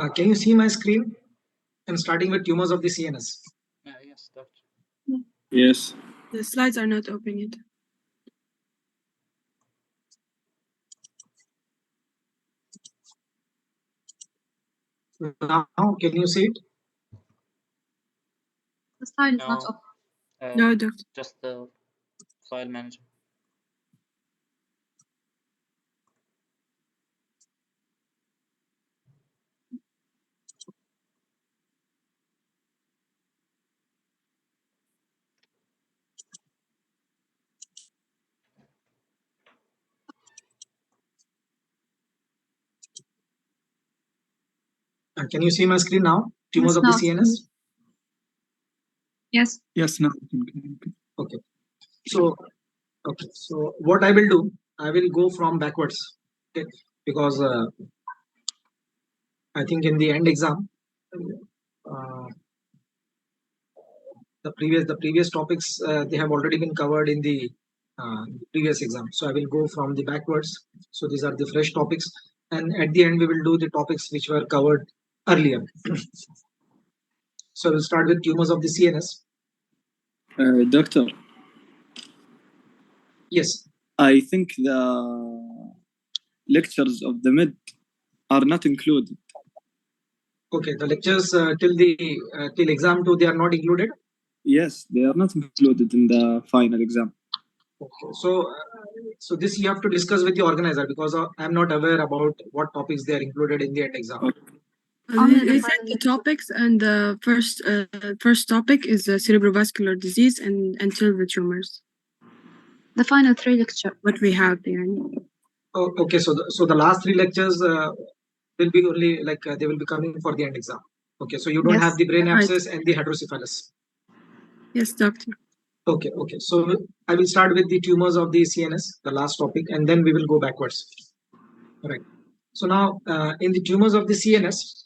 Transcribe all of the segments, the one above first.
Can you see my screen? I'm starting with tumors of the CNS. Yes, doctor. Yes. The slides are not open yet. Now, can you see it? The slide is not No. open. No, doctor. Just the file manager. Can you see my screen now? Tumors of the CNS? Yes. Yes, now. Okay. So what I will do, I will go from backwards. Okay. Because I think in the end exam, the previous topics they have already been covered in the previous exam. So I will go from the backwards. So these are the fresh topics, and at the end we will do the topics which were covered earlier. So we'll start with tumors of the CNS. Doctor. Yes. I think the lectures of the mid are not included. Okay, the lectures till exam 2 they are not included. Yes, they are not included in the final exam. Okay, so this you have to discuss with the organizer, because I'm not aware about what topics they are included in the end exam. Okay. They said the topics, and the first topic is cerebrovascular disease and anterior tumors. The final 3 lecture. What we have there. Oh, okay, so the last 3 lectures will be only like they will be coming for the end exam. Okay, so you don't Yes. have the brain Right. abscess and the hydrocephalus. Yes, doctor. Okay, so I will start with the tumors of the CNS, the last topic, and then we will go backwards. All right. So now in the tumors of the CNS,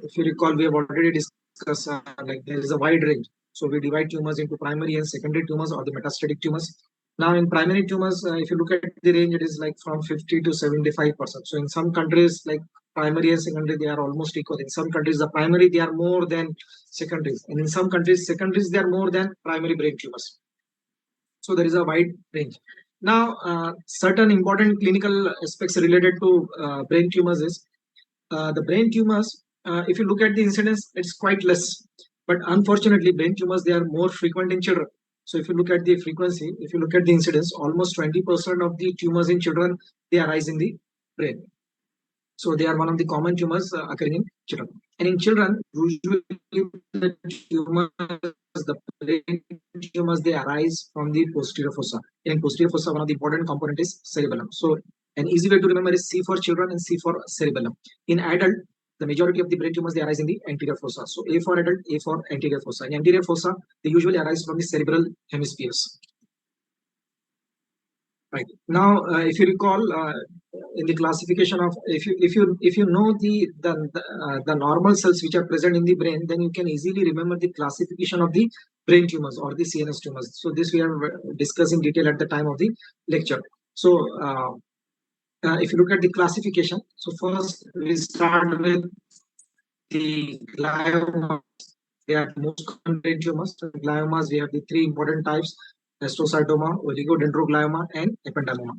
if you recall, we have already discussed like there is a wide range. So we divide tumors into primary and secondary tumors, or the metastatic tumors. Now in primary tumors, if you look at the range, it is like from 50 to 75%. So in some countries, like primary and secondary, they are almost equal. In some countries, the primary they are more than secondaries, and in some countries, secondaries they are more than primary brain tumors. So there is a wide range. Now, certain important clinical aspects related to brain tumors is the brain tumors. If you look at the incidence, it's quite less. But unfortunately, brain tumors they are more frequent in children. So if you look at the frequency, if you look at the incidence, almost 20% of the tumors in children they arise in the brain. So they are one of the common tumors occurring in children. And in children, usually the tumors, the brain tumors, they arise from the posterior fossa. In posterior fossa, one of the important component is cerebellum. So an easy way to remember is C for children and C for cerebellum. In adult, the majority of the brain tumors they arise in the anterior fossa. So A for adult, A for anterior fossa. In anterior fossa, they usually arise from the cerebral hemispheres. Right now, if you recall, in the classification of if you know the normal cells which are present in the brain, then you can easily remember the classification of the brain tumors or the CNS tumors. So this we have discussed in detail at the time of the lecture. So if you look at the classification, so first we start with the gliomas. They are most common brain tumors. So gliomas, we have the 3 important types: astrocytoma, oligodendroglioma, and ependymoma.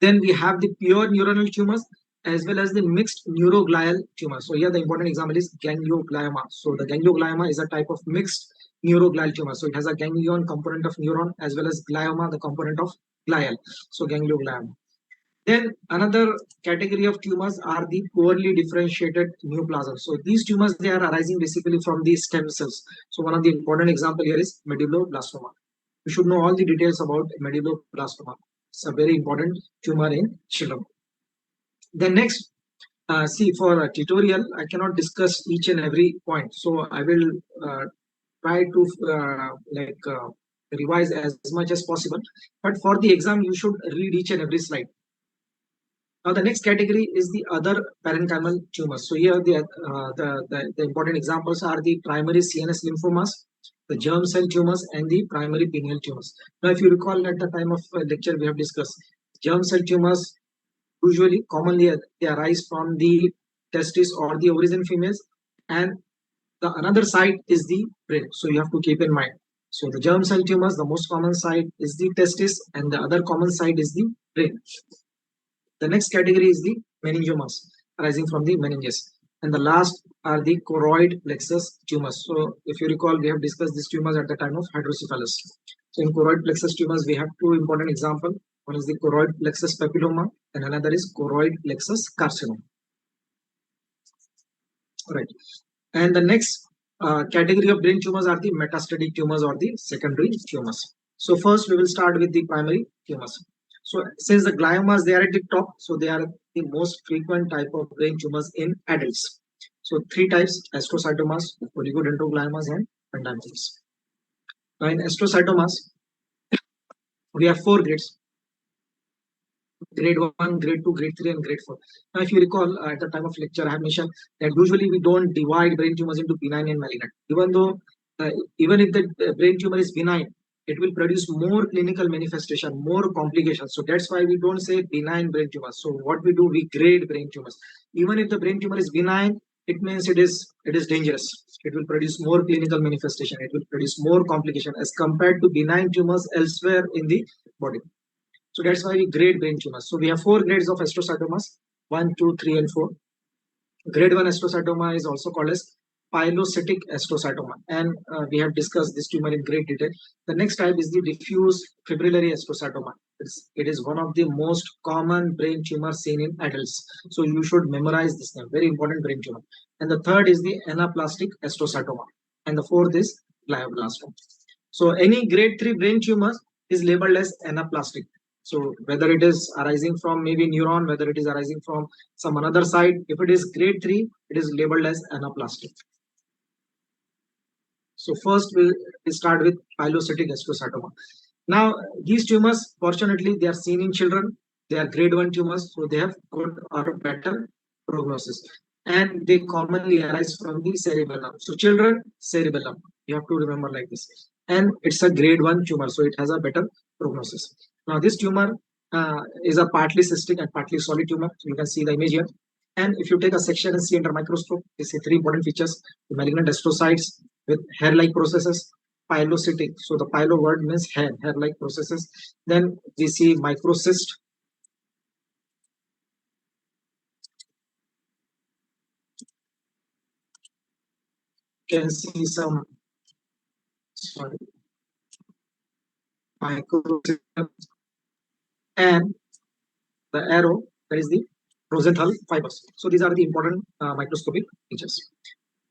Then we have the pure neuronal tumors as well as the mixed neuroglial tumors. So here the important example is ganglioma. So the ganglioma is a type of mixed neuroglial tumor. So it has a ganglion component of neuron as well as glioma, the component of glial. So ganglioma. Then another category of tumors are the poorly differentiated neoplasms. So these tumors they are arising basically from the stem cells. So one of the important example here is medulloblastoma. You should know all the details about medulloblastoma. It's a very important tumor in children. Then next, see for a tutorial, I cannot discuss each and every point. So I will try to revise as much as possible. But for the exam, you should read each and every slide. Now the next category is the other parenchymal tumors. So here the important examples are the primary CNS lymphomas, the germ cell tumors, and the primary pineal tumors. Now if you recall at the time of lecture we have discussed germ cell tumors usually commonly they arise from the testis or the ovaries in females, and the another side is the brain. So you have to keep in mind. So the germ cell tumors, the most common side is the testis, and the other common side is the brain. The next category is the meningiomas arising from the meninges. And the last are the choroid plexus tumors. So if you recall, we have discussed these tumors at the time of hydrocephalus. So in choroid plexus tumors, we have two important examples. One is the choroid plexus papilloma, and another is choroid plexus carcinoma. Right. And the next category of brain tumors are the metastatic tumors or the secondary tumors. So first we will start with the primary tumors. So since the gliomas, they are at the top, so they are the most frequent type of brain tumors in adults. So three types: astrocytomas, oligodendrogliomas, and pendymomas. Now in astrocytomas, we have four grades: grade 1, grade 2, grade 3, and grade 4. Now, if you recall, at the time of lecture, I have mentioned that usually we don't divide brain tumors into benign and malignant. Even if the brain tumor is benign, it will produce more clinical manifestation, more complications. So that's why we don't say benign brain tumors. So what we do, we grade brain tumors. Even if the brain tumor is benign, it means it is dangerous. It will produce more clinical manifestation. It will produce more complication as compared to benign tumors elsewhere in the body. So that's why we grade brain tumors. So we have four grades of astrocytomas: 1, 2, 3, and 4. Grade 1 astrocytoma is also called as pilocytic astrocytoma, and we have discussed this tumor in great detail. The next type is the diffuse fibrillary astrocytoma. It is one of the most common brain tumors seen in adults. So you should memorize this name. Very important brain tumor. And the third is the anaplastic astrocytoma, and the fourth is glioblastoma. So any grade 3 brain tumor is labeled as anaplastic. So whether it is arising from maybe neuron, whether it is arising from some another side, if it is grade 3, it is labeled as anaplastic. So first we'll start with pilocytic astrocytoma. Now these tumors, fortunately, they are seen in children. They are grade 1 tumors, so they have good or better prognosis. And they commonly arise from the cerebellum. So children, cerebellum. You have to remember like this. And it's a grade 1 tumor, so it has a better prognosis. Now this tumor is a partly cystic and partly solid tumor. So you can see the image here. And if you take a section and see under microscope, you see three important features: the malignant astrocytes with hair-like processes, pilocytic. So the pilo word means hair-like processes. Then we see microcyst. You can see some microcyst, and the arrow, that is the Rosenthal fibers. So these are the important microscopic features.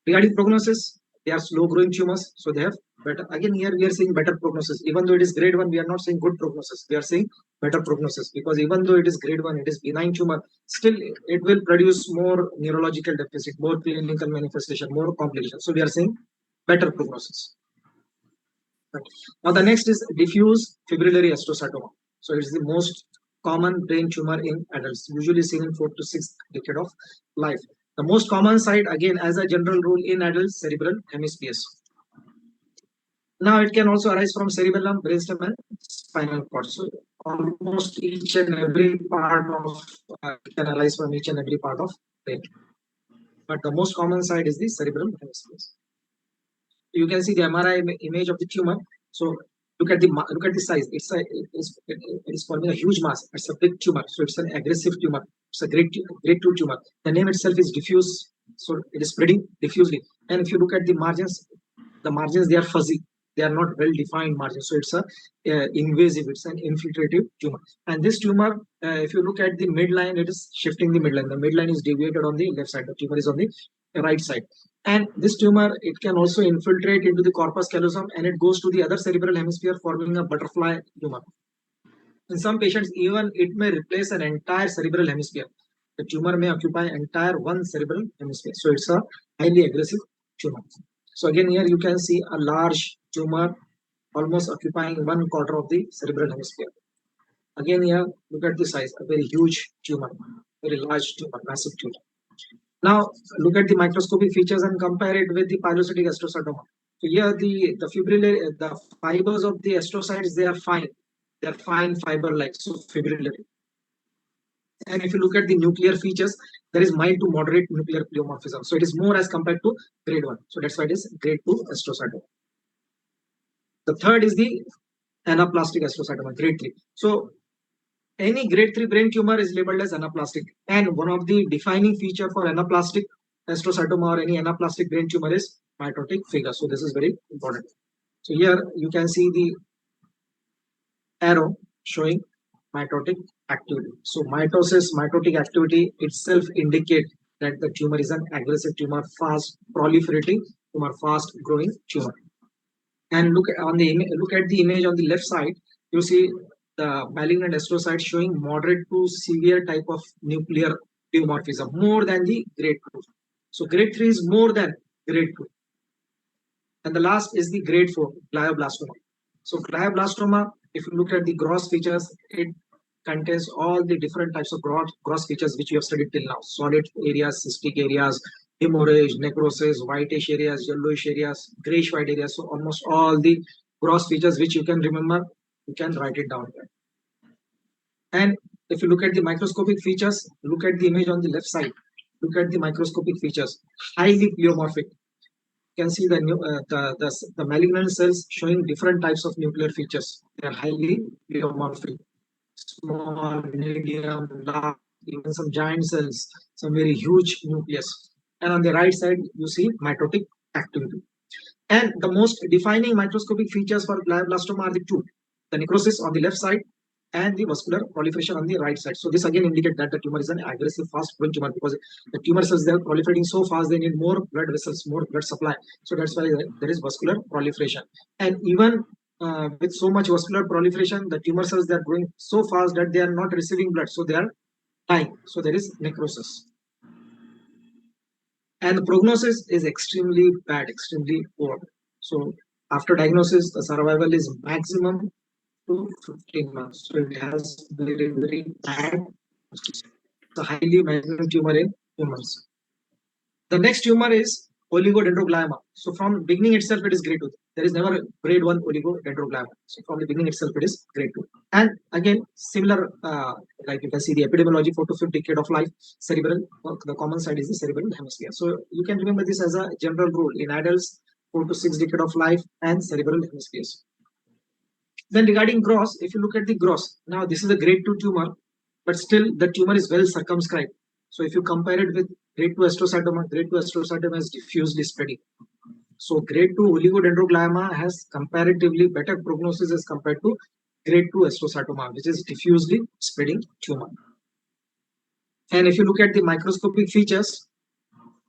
Regarding prognosis, they are slow-growing tumors, so they have better. Again, here we are seeing better prognosis. Even though it is grade 1, we are not saying good prognosis. We are saying better prognosis, because even though it is grade 1, it is benign tumor, still it will produce more neurological deficit, more clinical manifestation, more complications. So we are saying better prognosis. Right. Now the next is diffuse fibrillary astrocytoma. So it's the most common brain tumor in adults, usually seen in 4 to 6 decade of life. The most common site, again, as a general rule in adults, cerebral hemispheres. Now it can also arise from cerebellum, brainstem, and spinal cord. So almost each and every part of it can arise from each and every part of brain. But the most common site is the cerebral hemispheres. You can see the MRI image of the tumor. So look at the size. It is forming a huge mass. It's a big tumor. So it's an aggressive tumor. It's a grade 2 tumor. The name itself is diffuse. So it is spreading diffusely. And if you look at the margins, they are fuzzy. They are not well defined margins. So it's a invasive. It's an infiltrative tumor. And this tumor, if you look at the midline, it is shifting the midline. The midline is deviated on the left side. The tumor is on the right side. And this tumor, it can also infiltrate into the corpus callosum, and it goes to the other cerebral hemisphere, forming a butterfly tumor. In some patients, even it may replace an entire cerebral hemisphere. The tumor may occupy entire one cerebral hemisphere. So it's a highly aggressive tumor. So again, here you can see a large tumor almost occupying 1/4 of the cerebral hemisphere. Again, here, look at the size, a very huge tumor, very large tumor, massive tumor. Now look at the microscopic features and compare it with the pilocytic astrocytoma. So here the fibers of the astrocytes, they are fine. They are fine fiber-like, so fibrillary. And if you look at the nuclear features, there is mild to moderate nuclear pleomorphism. So it is more as compared to grade 1. So that's why it is grade 2 astrocytoma. The third is the anaplastic astrocytoma, grade 3. So any grade 3 brain tumor is labeled as anaplastic. And one of the defining feature for anaplastic astrocytoma or any anaplastic brain tumor is mitotic figure. So this is very important. So here you can see the arrow showing mitotic activity. So mitosis, mitotic activity itself indicate that the tumor is an aggressive tumor, fast proliferating tumor, fast growing tumor. And look at the image on the left side. You see the malignant astrocyte showing moderate to severe type of nuclear pleomorphism, more than the grade 2. So grade 3 is more than grade 2. And the last is the grade 4, glioblastoma. So glioblastoma, if you look at the gross features, it contains all the different types of gross features which we have studied till now. Solid areas, cystic areas, hemorrhage, necrosis, whitish areas, yellowish areas, grayish white areas. So almost all the gross features which you can remember, you can write it down here. And if you look at the microscopic features, look at the image on the left side. Look at the microscopic features, highly pleomorphic. You can see the malignant cells showing different types of nuclear features. They are highly pleomorphic, small, medium, large, even some giant cells, some very huge nucleus. And on the right side, you see mitotic activity. And the most defining microscopic features for glioblastoma are the two: the necrosis on the left side and the vascular proliferation on the right side. So this again indicates that the tumor is an aggressive, fast-growing tumor, because the tumor cells, they are proliferating so fast, they need more blood vessels, more blood supply. So that's why there is vascular proliferation. And even with so much vascular proliferation, the tumor cells, they are growing so fast that they are not receiving blood, so they are dying. So there is necrosis. And the prognosis is extremely bad, extremely poor. So after diagnosis, the survival is maximum to 15 months. So it has very, very bad. It's a highly malignant tumor in humans. The next tumor is oligodendroglioma. So from beginning itself, it is grade 2. There is never grade 1 oligodendroglioma. So from the beginning itself, it is grade 2. And again, similar, like you can see the epidemiology, 4 to 5 decade of life, cerebral, the common side is the cerebral hemisphere. So you can remember this as a general rule in adults, 4 to 6 decade of life and cerebral hemispheres. Then regarding gross, if you look at the gross, now this is a grade 2 tumor, but still the tumor is well circumscribed. So if you compare it with grade 2 astrocytoma is diffusely spreading. So grade 2 oligodendroglioma has comparatively better prognosis as compared to grade 2 astrocytoma, which is diffusely spreading tumor. And if you look at the microscopic features,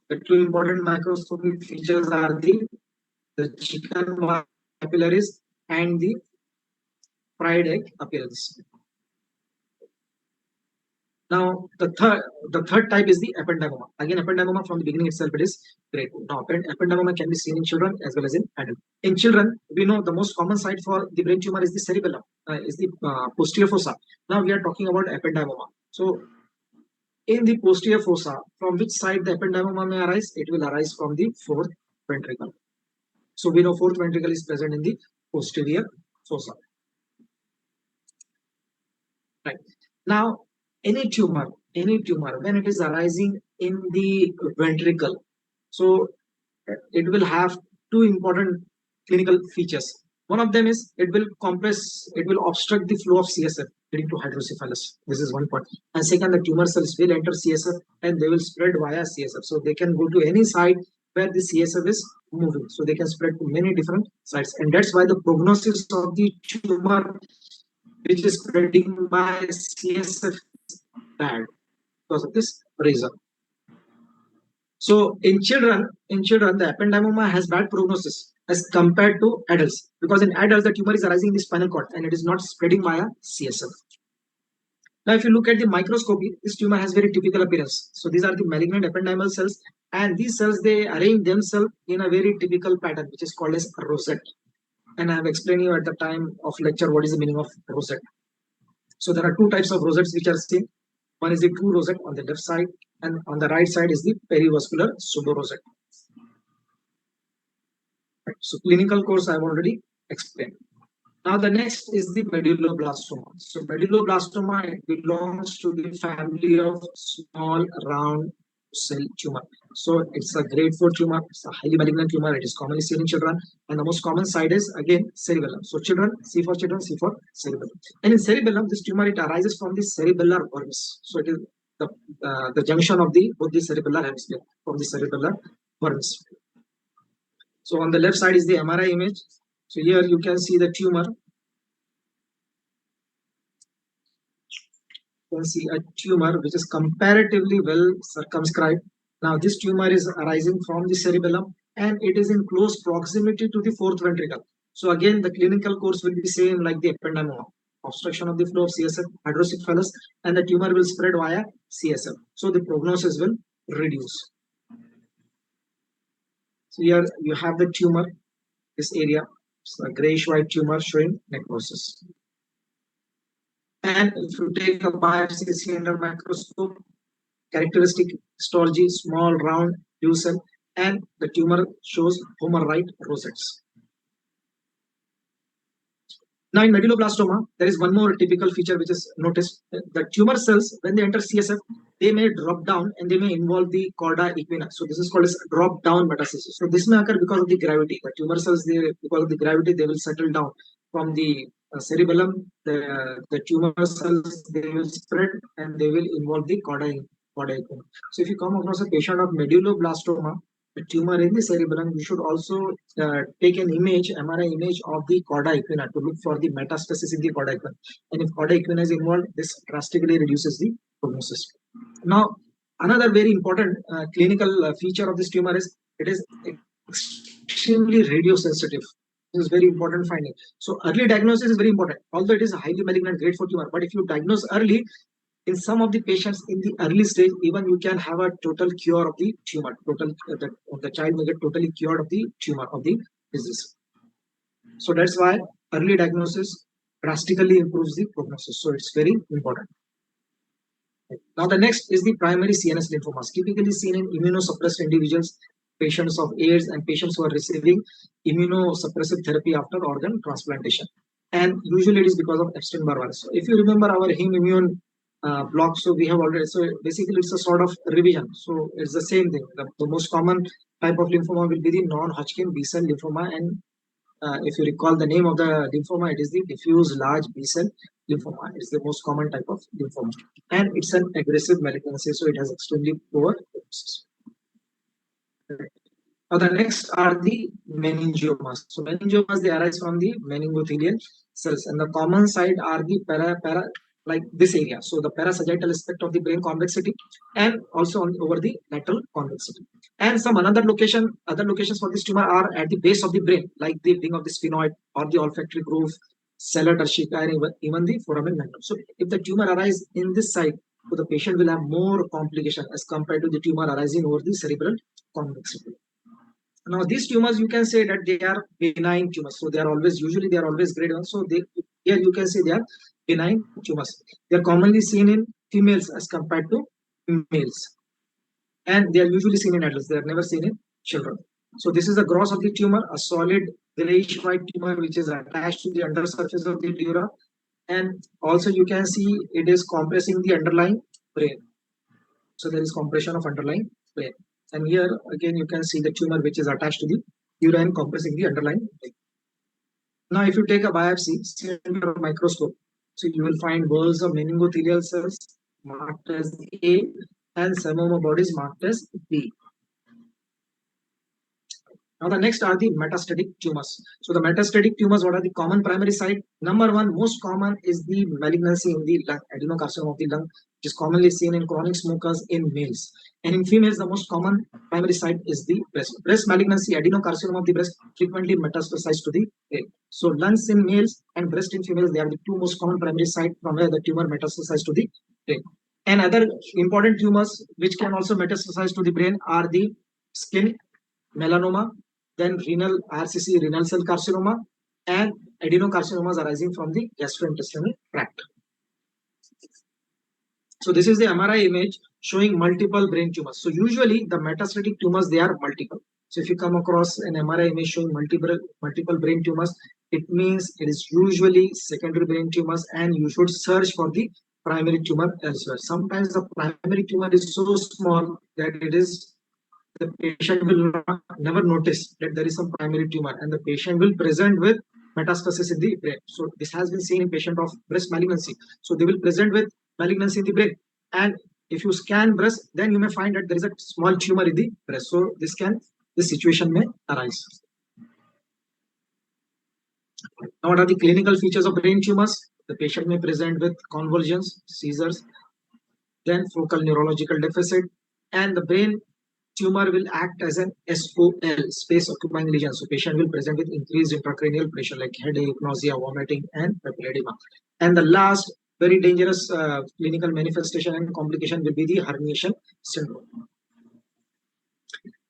the two important microscopic features are the chicken capillaries and the fried egg appearance. Now, the third type is the ependymoma. Again, ependymoma from the beginning itself, it is grade 2. Now, ependymoma can be seen in children as well as in adults. In children, we know the most common site for the brain tumor is the cerebellum, is the posterior fossa. Now, we are talking about ependymoma. So, in the posterior fossa, from which side the ependymoma may arise? It will arise from the fourth ventricle. So, we know fourth ventricle is present in the posterior fossa. Right. Now, any tumor, when it is arising in the ventricle, so it will have two important clinical features. One of them is it will obstruct the flow of CSF, leading to hydrocephalus. This is one point. And second, the tumor cells will enter CSF and they will spread via CSF. So they can go to any site where the CSF is moving. So they can spread to many different sites. And that's why the prognosis of the tumor which is spreading by CSF is bad because of this reason. So in children, the ependymoma has bad prognosis as compared to adults, because in adults the tumor is arising in the spinal cord and it is not spreading via CSF. Now, if you look at the microscopy, this tumor has very typical appearance. So these are the malignant ependymal cells, and these cells, they arrange themselves in a very typical pattern, which is called as rosette. And I have explained you at the time of lecture what is the meaning of rosette. So there are two types of rosettes which are seen. One is the true rosette on the left side, and on the right side is the perivascular pseudo-rosette. Right. So clinical course I have already explained. Now the next is the medulloblastoma. So medulloblastoma, it belongs to the family of small round cell tumor. So it's a grade 4 tumor. It's a highly malignant tumor. It is commonly seen in children, and the most common side is again cerebellum. So children, C for children, C for cerebellum. And in cerebellum, this tumor, it arises from the cerebellar worms. So it is the junction of the both the cerebellar hemisphere from the cerebellar worms. So on the left side is the MRI image. So here you can see the tumor. You can see a tumor which is comparatively well circumscribed. Now this tumor is arising from the cerebellum and it is in close proximity to the fourth ventricle. So again, the clinical course will be same like the ependymoma. Obstruction of the flow of CSF, hydrocephalus, and the tumor will spread via CSF. So the prognosis will reduce. So here you have the tumor, this area, it's a grayish white tumor showing necrosis. And if you take a biopsy under microscope, characteristic histology, small, round, blue cell, and the tumor shows homer-right rosettes. Now in medulloblastoma, there is one more typical feature which is noticed. The tumor cells, when they enter CSF, they may drop down and they may involve the chorda equina. So this is called as drop-down metastasis. So this may occur because of the gravity. The tumor cells, because of the gravity, they will settle down from the cerebellum. The tumor cells, they will spread and they will involve the chorda equina. So if you come across a patient of medulloblastoma, the tumor in the cerebellum, you should also take an image, MRI image of the chorda equina to look for the metastasis in the chorda equina. And if chorda equina is involved, this drastically reduces the prognosis. Now, another very important clinical feature of this tumor is it is extremely radiosensitive. This is very important finding. So early diagnosis is very important. Although it is a highly malignant grade 4 tumor, but if you diagnose early, in some of the patients in the early stage, even you can have a total cure of the tumor. The child will get totally cured of the tumor of the disease. So that's why early diagnosis drastically improves the prognosis. So it's very important. Now the next is the primary CNS lymphomas, typically seen in immunosuppressed individuals, patients of AIDS, and patients who are receiving immunosuppressive therapy after organ transplantation. And usually it is because of Epstein-Barr virus. So if you remember our heme immune block, so we have already, so basically it's a sort of revision. So it's the same thing. The most common type of lymphoma will be the non-Hodgkin B-cell lymphoma, and if you recall the name of the lymphoma, it is the diffuse large B-cell lymphoma. It's the most common type of lymphoma, and it's an aggressive malignancy, so it has extremely poor prognosis. Now the next are the meningiomas. So meningiomas, they arise from the meningothelial cells, and the common side are the para like this area. So the parasagittal aspect of the brain convexity, and also over the lateral convexity. And some other locations for this tumor are at the base of the brain, like the wing of the sphenoid or the olfactory groove, sella turcica, and even the foramen magnum. So if the tumor arises in this side, so the patient will have more complication as compared to the tumor arising over the cerebral convexity. Now these tumors, you can say that they are benign tumors. So they are always grade 1. So here you can say they are benign tumors. They are commonly seen in females as compared to males. And they are usually seen in adults. They are never seen in children. So this is the gross of the tumor, a solid grayish white tumor which is attached to the undersurface of the dura. And also you can see it is compressing the underlying brain. So there is compression of underlying brain. And here again you can see the tumor which is attached to the dura and compressing the underlying brain. Now if you take a biopsy under a microscope, so you will find whorls of meningothelial cells marked as A and pseudomoma bodies marked as B. Now the next are the metastatic tumors. So the metastatic tumors, what are the common primary site? Number one, most common is the malignancy in the lung, adenocarcinoma of the lung, which is commonly seen in chronic smokers in males. And in females, the most common primary site is the breast. Breast malignancy, adenocarcinoma of the breast, frequently metastasize to the brain. So lungs in males and breast in females, they are the two most common primary sites from where the tumor metastasizes to the brain. And other important tumors which can also metastasize to the brain are the skin melanoma, then renal RCC, renal cell carcinoma, and adenocarcinomas arising from the gastrointestinal tract. So this is the MRI image showing multiple brain tumors. So usually the metastatic tumors, they are multiple. So if you come across an MRI image showing multiple brain tumors, it means it is usually secondary brain tumors, and you should search for the primary tumor elsewhere. Sometimes the primary tumor is so small that the patient will never notice that there is some primary tumor, and the patient will present with metastasis in the brain. So this has been seen in patient of breast malignancy. So they will present with malignancy in the brain, and if you scan breast, then you may find that there is a small tumor in the breast. So this situation may arise. Now, what are the clinical features of brain tumors? The patient may present with convulsions, seizures, then focal neurological deficit, and the brain tumor will act as an SOL, space occupying lesion. So patient will present with increased intracranial pressure like headache, nausea, vomiting, and papilledema. And the last very dangerous clinical manifestation and complication will be the herniation syndrome.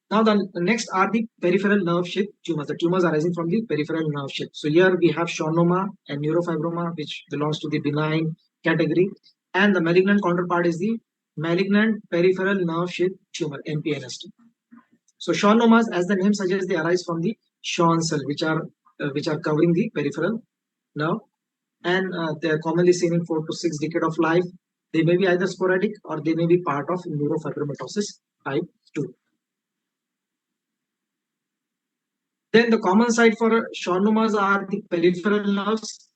Now the next are the peripheral nerve sheath tumors, the tumors arising from the peripheral nerve sheath. So here we have schwannoma and neurofibroma, which belongs to the benign category, and the malignant counterpart is the malignant peripheral nerve sheath tumor, MPNST. So schwannomas, as the name suggests, they arise from the Schwann cell, which are covering the peripheral nerve, and they are commonly seen in 4 to 6 decades of life. They may be either sporadic or they may be part of neurofibromatosis type 2. Then the common site for schwannomas are the peripheral nerves,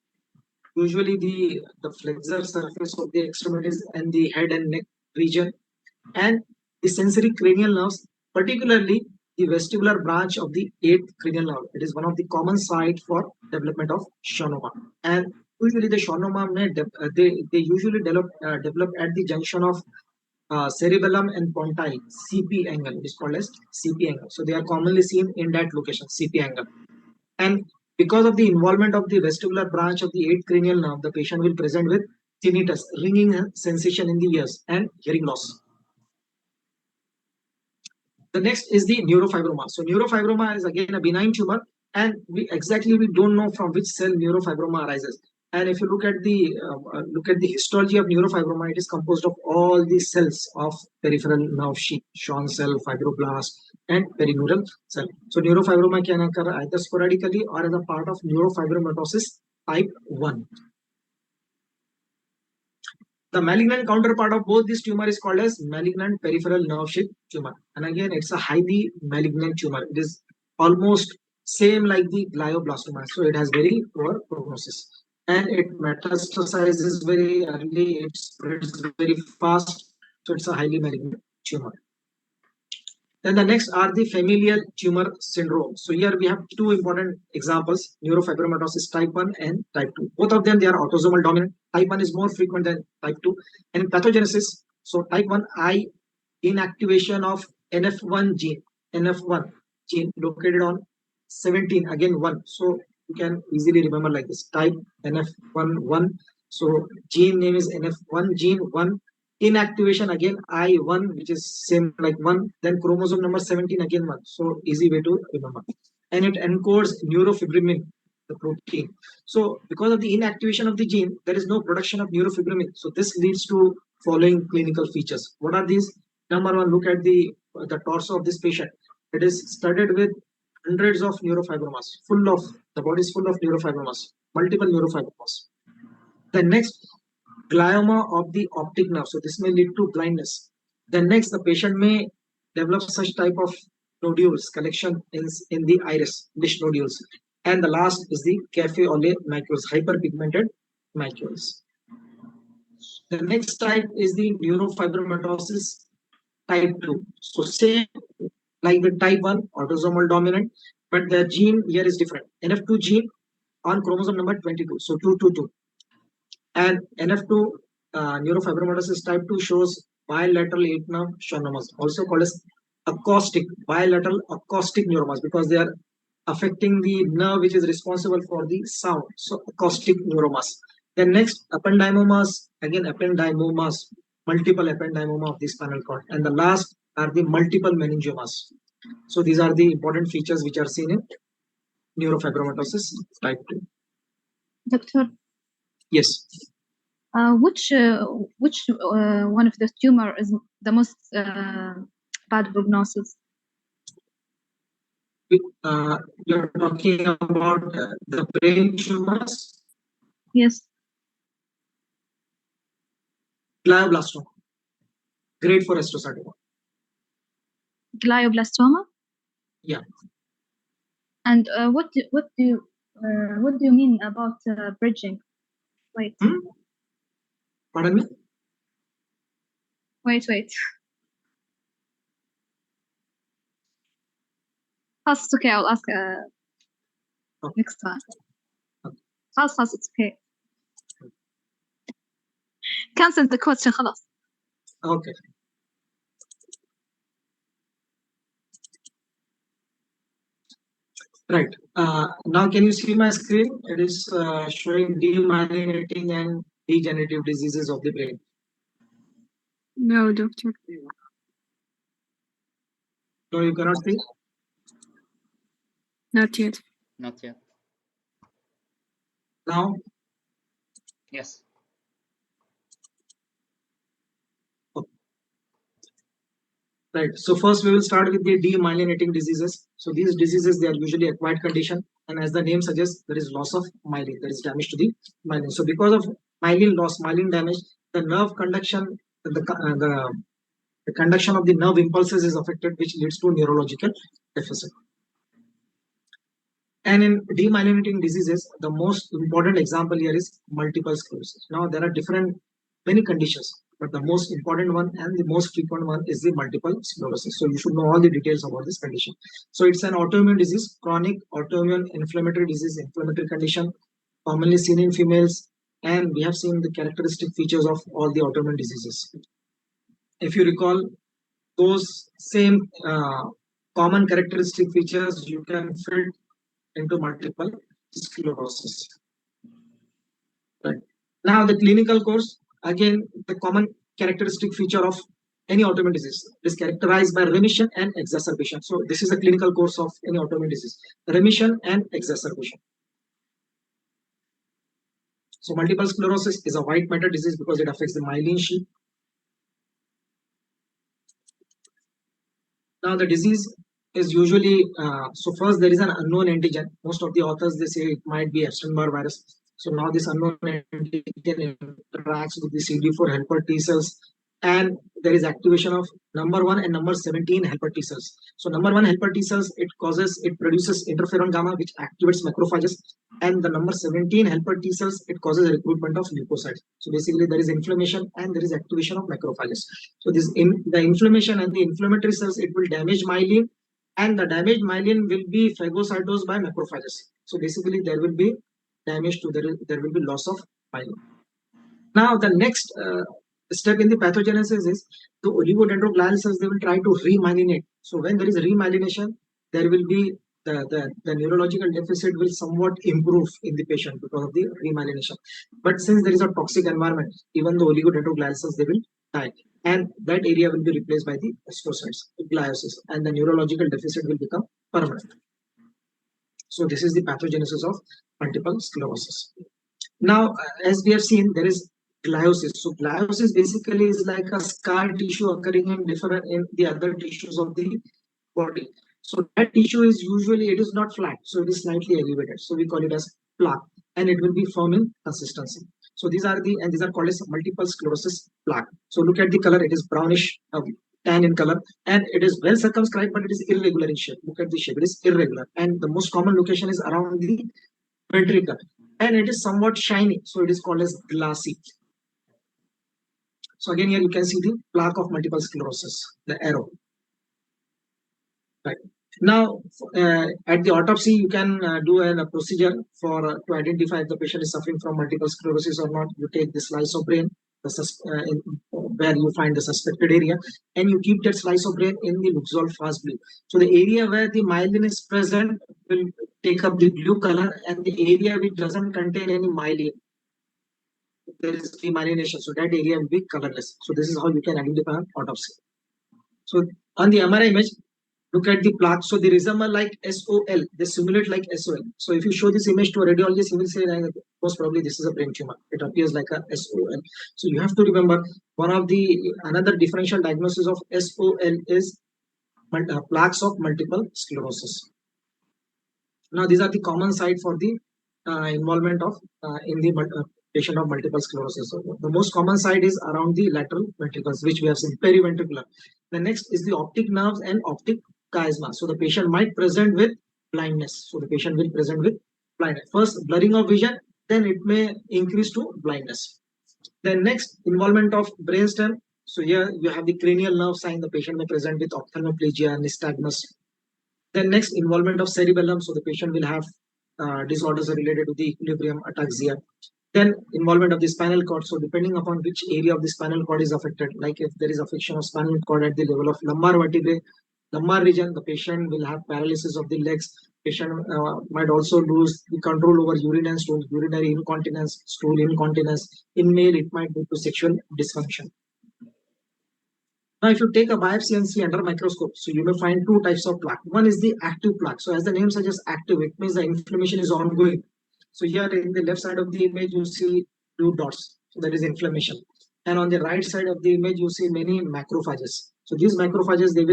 usually the flexor surface of the extremities and the head and neck region, and the sensory cranial nerves, particularly the vestibular branch of the 8th cranial nerve. It is one of the common site for development of schwannoma. And usually the schwannoma may they usually develop at the junction of cerebellum and pontile, CP angle. It is called as CP angle. So they are commonly seen in that location, CP angle. And because of the involvement of the vestibular branch of the 8th cranial nerve, the patient will present with tinnitus, ringing sensation in the ears, and hearing loss. The next is the neurofibroma. So neurofibroma is again a benign tumor, and we don't know from which cell neurofibroma arises. And if you look at the histology of neurofibroma, it is composed of all the cells of peripheral nerve sheath: Schwann cell, fibroblast, and perineural cell. So neurofibroma can occur either sporadically or as a part of neurofibromatosis type 1. The malignant counterpart of both this tumor is called as malignant peripheral nerve sheath tumor. And again, it's a highly malignant tumor. It is almost same like the glioblastoma. So it has very poor prognosis. And it metastasizes very early, it spreads very fast. So it's a highly malignant tumor. Then the next are the familial tumor syndrome. So here we have two important examples: neurofibromatosis type 1 and type 2. Both of them, they are autosomal dominant. Type 1 is more frequent than type 2. And in pathogenesis, so type 1, inactivation of NF1 gene, located on 17, again 1. So you can easily remember like this: type NF1 1. So gene name is NF1 gene 1. Inactivation, again I1, which is same like 1, then chromosome number 17, again 1. So easy way to remember. And it encodes neurofibromin, the protein. So because of the inactivation of the gene, there is no production of neurofibromin. So this leads to following clinical features. What are these? Number 1, look at the torso of this patient. It is studded with hundreds of neurofibromas. The body is full of neurofibromas, multiple neurofibromas. Then next, glioma of the optic nerve. So this may lead to blindness. Then next, the patient may develop such type of nodules, collection in the iris, dish nodules. And the last is the cafe au lait macules, hyperpigmented macules. The next type is the neurofibromatosis type 2. So same like the type 1, autosomal dominant, but the gene here is different. NF2 gene on chromosome number 22, so 222. And NF2 neurofibromatosis type 2 shows bilateral 8 nerve schwannomas, also called as bilateral acoustic neuromas, because they are affecting the nerve which is responsible for the sound. So acoustic neuromas. Then next, ependymomas, multiple ependymoma of the spinal cord. And the last are the multiple meningiomas. So these are the important features which are seen in neurofibromatosis type 2. Doctor, Yes. which one of the tumor is the most bad prognosis? You're talking about the brain tumors? Yes. Glioblastoma. Grade 4 astrocytoma. Glioblastoma. Yeah. And what do you mean about bridging? Wait. Pardon me? Wait. It's okay. I'll ask next time. خلاص it's okay. Cancel the question خلاص. Okay. Right. Now can you see my screen? It is showing demyelinating and degenerative diseases of the brain. No, doctor. No, you cannot see? Not yet. Not yet. Now? Yes. Right. So first we will start with the demyelinating diseases. So these diseases, they are usually acquired condition, and as the name suggests, there is loss of myelin. There is damage to the myelin. So because of myelin loss, myelin damage, the nerve conduction, the conduction of the nerve impulses is affected, which leads to neurological deficit. And in demyelinating diseases, the most important example here is multiple sclerosis. Now there are many conditions, but the most important one and the most frequent one is the multiple sclerosis. So you should know all the details about this condition. So it's an autoimmune disease, chronic autoimmune inflammatory disease, inflammatory condition, commonly seen in females, and we have seen the characteristic features of all the autoimmune diseases. If you recall, those same common characteristic features you can fit into multiple sclerosis. Right. Now the clinical course, again, the common characteristic feature of any autoimmune disease is characterized by remission and exacerbation. So this is the clinical course of any autoimmune disease, remission and exacerbation. So multiple sclerosis is a white matter disease because it affects the myelin sheath. Now the disease is usually, so first there is an unknown antigen. Most of the authors, they say it might be Epstein-Barr virus. So now this unknown antigen interacts with the CD4 helper T cells, and there is activation of number 1 and number 17 helper T cells. So number 1 helper T cells, it produces interferon gamma, which activates macrophages, and the number 17 helper T cells, it causes recruitment of leukocytes. So basically there is inflammation and there is activation of macrophages. So the inflammation and the inflammatory cells, it will damage myelin, and the damaged myelin will be phagocytosed by macrophages. So basically there will be damage to there will be loss of myelin. Now the next step in the pathogenesis is the oligodendroglial cells, they will try to remyelinate. So when there is remyelination, there will be the neurological deficit will somewhat improve in the patient because of the remyelination. But since there is a toxic environment, even the oligodendroglial cells, they will die, and that area will be replaced by the astrocytes, gliosis, and the neurological deficit will become permanent. So this is the pathogenesis of multiple sclerosis. Now, as we have seen, there is gliosis. So gliosis basically is like a scar tissue occurring in the other tissues of the body. So that tissue is usually, it is not flat, so it is slightly elevated. So we call it as plaque, and it will be firm in consistency. So these are called as multiple sclerosis plaque. So look at the color; it is brownish, tan in color, and it is well circumscribed, but it is irregular in shape. Look at the shape; it is irregular, and the most common location is around the ventricle, and it is somewhat shiny, so it is called as glassy. So again, here you can see the plaque of multiple sclerosis, the arrow. Right. Now, at the autopsy, you can do a procedure for to identify if the patient is suffering from multiple sclerosis or not. You take the slice of brain, where you find the suspected area, and you keep that slice of brain in the Luxol fast blue. So the area where the myelin is present will take up the blue color, and the area which doesn't contain any myelin, there is demyelination, so that area will be colorless. So this is how you can identify on autopsy. So on the MRI image, look at the plaque. So they resemble like SOL. They simulate like SOL. So if you show this image to a radiologist, he will say most probably this is a brain tumor. It appears like a SOL. So you have to remember another differential diagnosis of SOL is plaques of multiple sclerosis. Now these are the common site for the involvement of in the patient of multiple sclerosis. So the most common site is around the lateral ventricles, which we have seen periventricular. The next is the optic nerves and optic chiasma. So the patient might present with blindness. So the patient will present with blindness. First, blurring of vision, then it may increase to blindness. Then next, involvement of brainstem. So here you have the cranial nerve sign. The patient may present with ophthalmoplegia, nystagmus. Then next, involvement of cerebellum. So the patient will have disorders related to the equilibrium, ataxia. Then involvement of the spinal cord. So depending upon which area of the spinal cord is affected, like if there is affection of spinal cord at the level of lumbar vertebrae, lumbar region, the patient will have paralysis of the legs. Patient might also lose the control over urine and stool, urinary incontinence, stool incontinence. In male, it might lead to sexual dysfunction. Now, if you take a biopsy and see under microscope, so you may find two types of plaque. One is the active plaque. So as the name suggests, active, it means the inflammation is ongoing. So here in the left side of the image, you see blue dots. So that is inflammation. And on the right side of the image, you see many macrophages. So these macrophages, they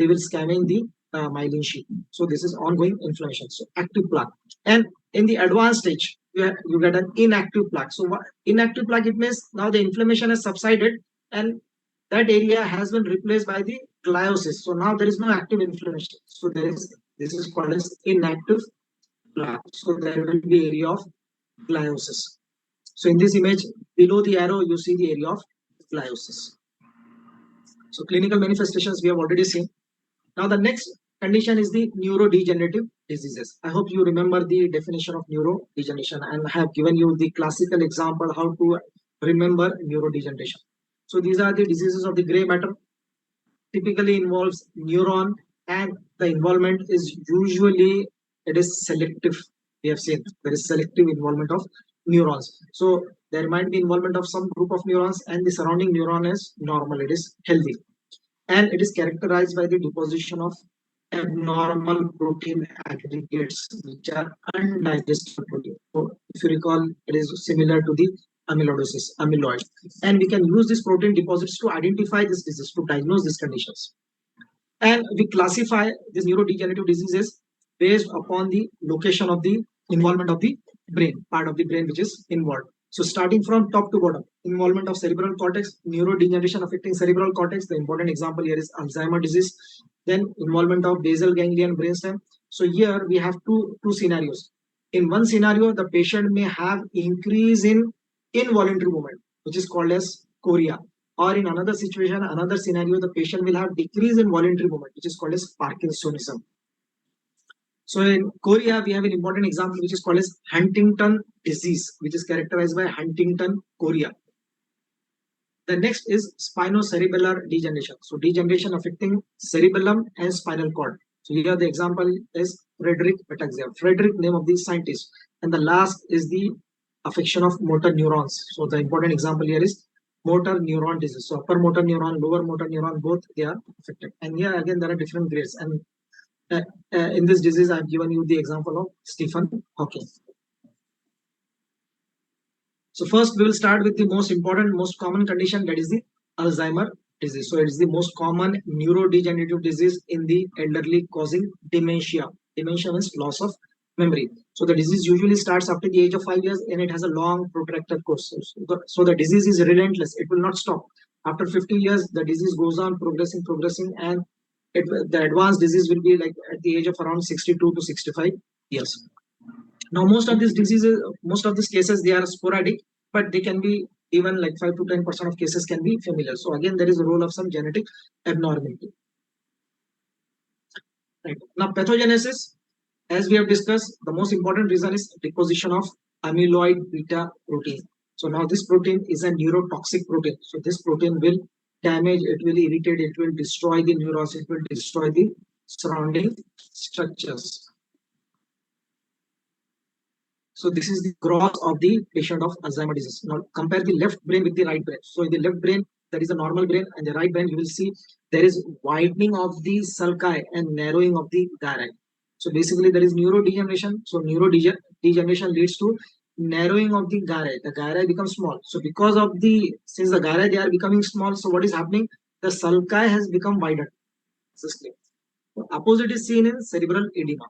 will scavenge the myelin sheath. So this is ongoing inflammation. So active plaque. And in the advanced stage, you get an inactive plaque. So what, inactive plaque, it means now the inflammation has subsided and that area has been replaced by the gliosis. So now there is no active inflammation. So this is called as inactive plaque. So there will be area of gliosis. So in this image, below the arrow, you see the area of gliosis. So clinical manifestations we have already seen. Now the next condition is the neurodegenerative diseases. I hope you remember the definition of neurodegeneration, and I have given you the classical example how to remember neurodegeneration. So these are the diseases of the gray matter. Typically involves neuron, and the involvement is usually, it is selective. We have seen there is selective involvement of neurons. So there might be involvement of some group of neurons and the surrounding neuron is normal, it is healthy. And it is characterized by the deposition of abnormal protein aggregates which are undigested protein. So if you recall, it is similar to the amyloid. And we can use these protein deposits to identify this disease, to diagnose these conditions. And we classify these neurodegenerative diseases based upon the location of the involvement of the brain, part of the brain which is involved. So starting from top to bottom, involvement of cerebral cortex, neurodegeneration affecting cerebral cortex. The important example here is Alzheimer's disease. Then involvement of basal ganglion brainstem. So here we have two scenarios. In one scenario, the patient may have increase in involuntary movement, which is called as chorea. Or in another situation, another scenario, the patient will have decrease in voluntary movement, which is called as Parkinsonism. So in chorea, we have an important example, which is called as Huntington disease, which is characterized by Huntington chorea. The next is spinocerebellar degeneration. So degeneration affecting cerebellum and spinal cord. So here the example is Frederick ataxia. Frederick, name of the scientist. And the last is the affection of motor neurons. So the important example here is motor neuron disease. So upper motor neuron, lower motor neuron, both they are affected. And here again there are different grades. And in this disease, I've given you the example of Stephen Hawking. So first, we will start with the most important, most common condition, that is the Alzheimer's disease. So it is the most common neurodegenerative disease in the elderly, causing dementia. Dementia means loss of memory. So the disease usually starts after the age of 5 years and it has a long protracted course. So the disease is relentless. It will not stop. After 50 years, the disease goes on progressing, and the advanced disease will be like at the age of around 62 to 65 years. Now, most of these diseases, most of these cases, they are sporadic, but they can be even like 5 to 10% of cases can be familial. So again, there is a role of some genetic abnormality. Right. Now, pathogenesis, as we have discussed, the most important reason is deposition of amyloid beta protein. So now this protein is a neurotoxic protein. So this protein will damage, it will irritate, it will destroy the neurons, it will destroy the surrounding structures. So this is the growth of the patient of Alzheimer's disease. Now compare the left brain with the right brain. So in the left brain, there is a normal brain, and the right brain, you will see there is widening of the sulci and narrowing of the gyri. So basically there is neurodegeneration. So neurodegeneration leads to narrowing of the gyri. The gyri becomes small. So because of since the gyri, they are becoming small, so what is happening? The sulci has become wider. This is clear. The opposite is seen in cerebral edema.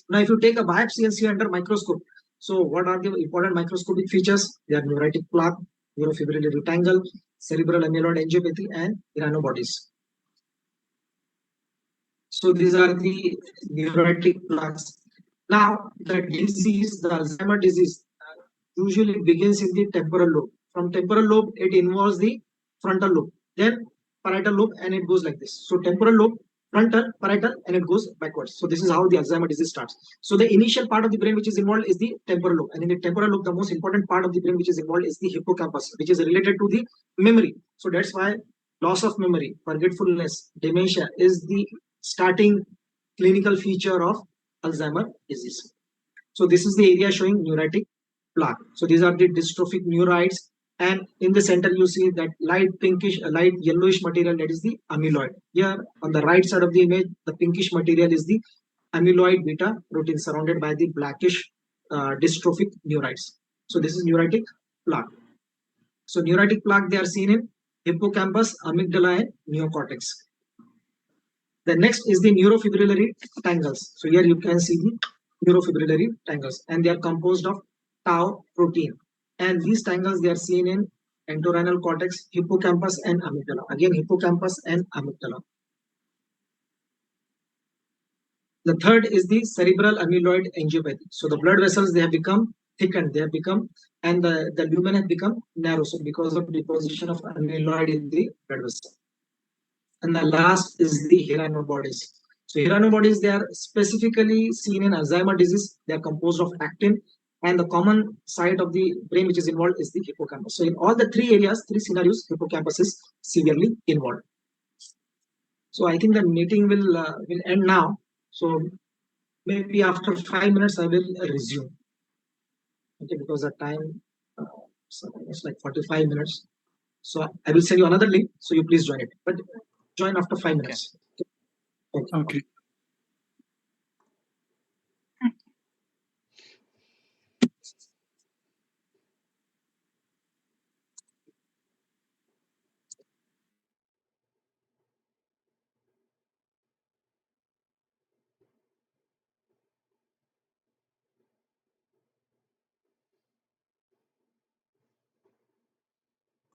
Now, if you take a biopsy and see under microscope, so what are the important microscopic features? They are neuritic plaque, neurofibrillary tangle, cerebral amyloid angiopathy, and granobodies. So these are the neuritic plaques. Now, the disease, the Alzheimer disease, usually begins in the temporal lobe. From temporal lobe, it involves the frontal lobe, then parietal lobe, and it goes like this. So temporal lobe, frontal, parietal, and it goes backwards. So this is how the Alzheimer disease starts. So the initial part of the brain which is involved is the temporal lobe, and in the temporal lobe, the most important part of the brain which is involved is the hippocampus, which is related to the memory. So that's why loss of memory, forgetfulness, dementia is the starting clinical feature of Alzheimer disease. So this is the area showing neuritic plaque. So these are the dystrophic neurites, and in the center you see that light pinkish, light yellowish material, that is the amyloid. Here on the right side of the image, the pinkish material is the amyloid beta protein surrounded by the blackish dystrophic neurites. So this is neuritic plaque. So neuritic plaque, they are seen in hippocampus, amygdala, and neocortex. The next is the neurofibrillary tangles. So here you can see the neurofibrillary tangles, and they are composed of tau protein. And these tangles, they are seen in entorhinal cortex, hippocampus, and amygdala. Again, hippocampus and amygdala. The third is the cerebral amyloid angiopathy. So the blood vessels, they have become thickened, they have become, and the lumen have become narrow. So because of deposition of amyloid in the blood vessel. And the last is the hyalinobodies. So hyalinobodies, they are specifically seen in Alzheimer's disease. They are composed of actin, and the common site of the brain which is involved is the hippocampus. So in all the three areas, three scenarios, hippocampus is severely involved. So I think the meeting will end now. So maybe after 5 minutes I will resume. Okay, because the time so it's like 45 minutes. So I will send you another link. So you please join it, but join after 5 minutes. Okay.